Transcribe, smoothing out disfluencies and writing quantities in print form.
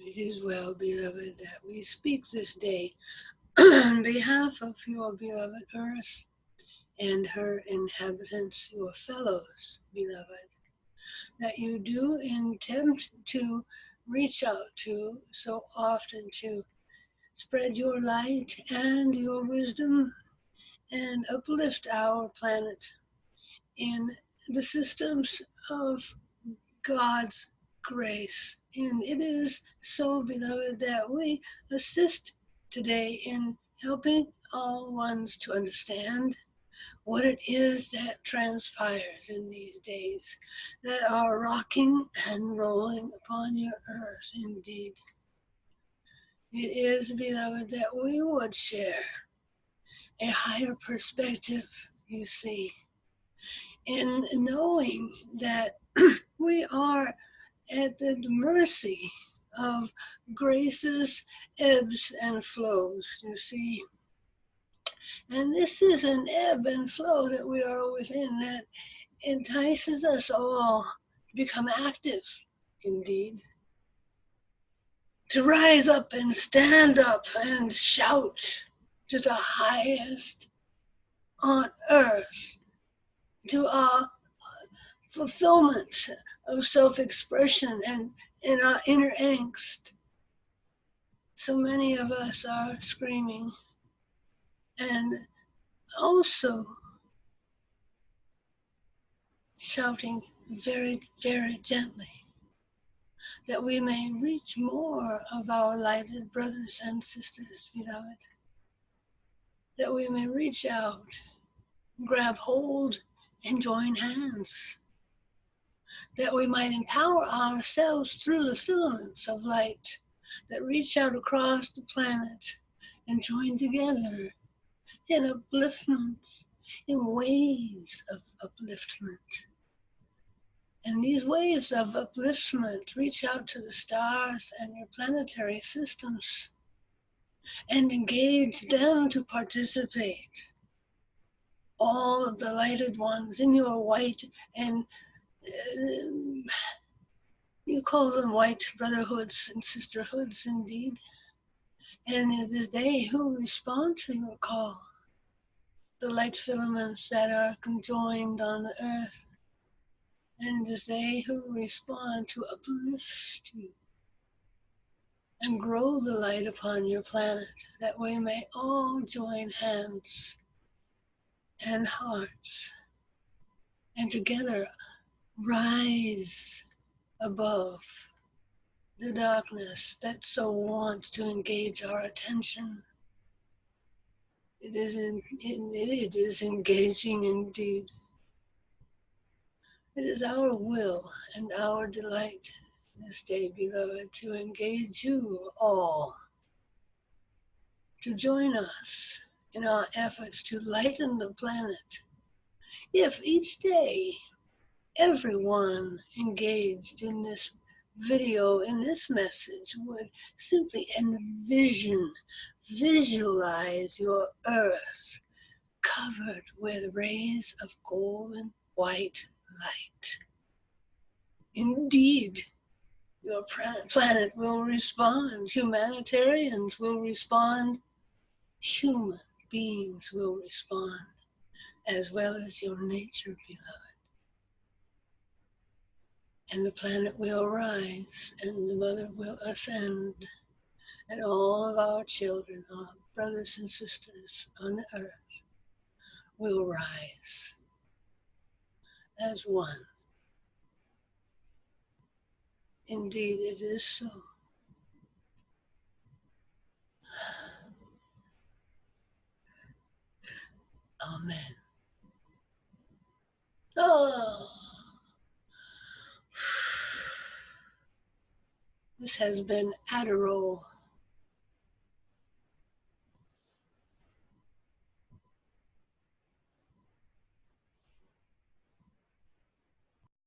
It is well, beloved, that we speak this day on behalf of your beloved earth and her inhabitants, your fellows, beloved, that you do attempt to reach out to so often to spread your light and your wisdom and uplift our planet in the systems of God's grace. And it is so, beloved, that we assist today in helping all ones to understand what it is that transpires in these days that are rocking and rolling upon your earth indeed. It is, beloved, that we would share a higher perspective, you see, in knowing that we are at the mercy of grace's ebbs and flows, you see. And this is an ebb and flow that we are within that entices us all to become active, indeed. To rise up and stand up and shout to the highest on earth, to our fulfillment of self-expression and in our inner angst. So many of us are screaming and also shouting very, very gently, that we may reach more of our lighted brothers and sisters, beloved, that we may reach out, grab hold, and join hands, that we might empower ourselves through the filaments of light that reach out across the planet and join together in upliftment, in waves of upliftment. And these waves of upliftment reach out to the stars and your planetary systems and engage them to participate. All of the lighted ones in your white and you call them white brotherhoods and sisterhoods indeed. And it is they who respond to your call. The light filaments that are conjoined on the earth. And it is they who respond to uplift you and grow the light upon your planet, that we may all join hands and hearts and together rise above the darkness that so wants to engage our attention. It is engaging indeed. It is our will and our delight this day, beloved, to engage you all, to join us in our efforts to lighten the planet. If each day everyone engaged in this video, in this message, would simply envision, visualize your earth covered with rays of golden white light. Indeed, your planet will respond, humanitarians will respond, human beings will respond, as well as your nature, beloved. And the planet will rise, and the mother will ascend, and all of our children, our brothers and sisters on the earth, will rise as one. Indeed, it is so. Amen. Oh. This has been Aderole.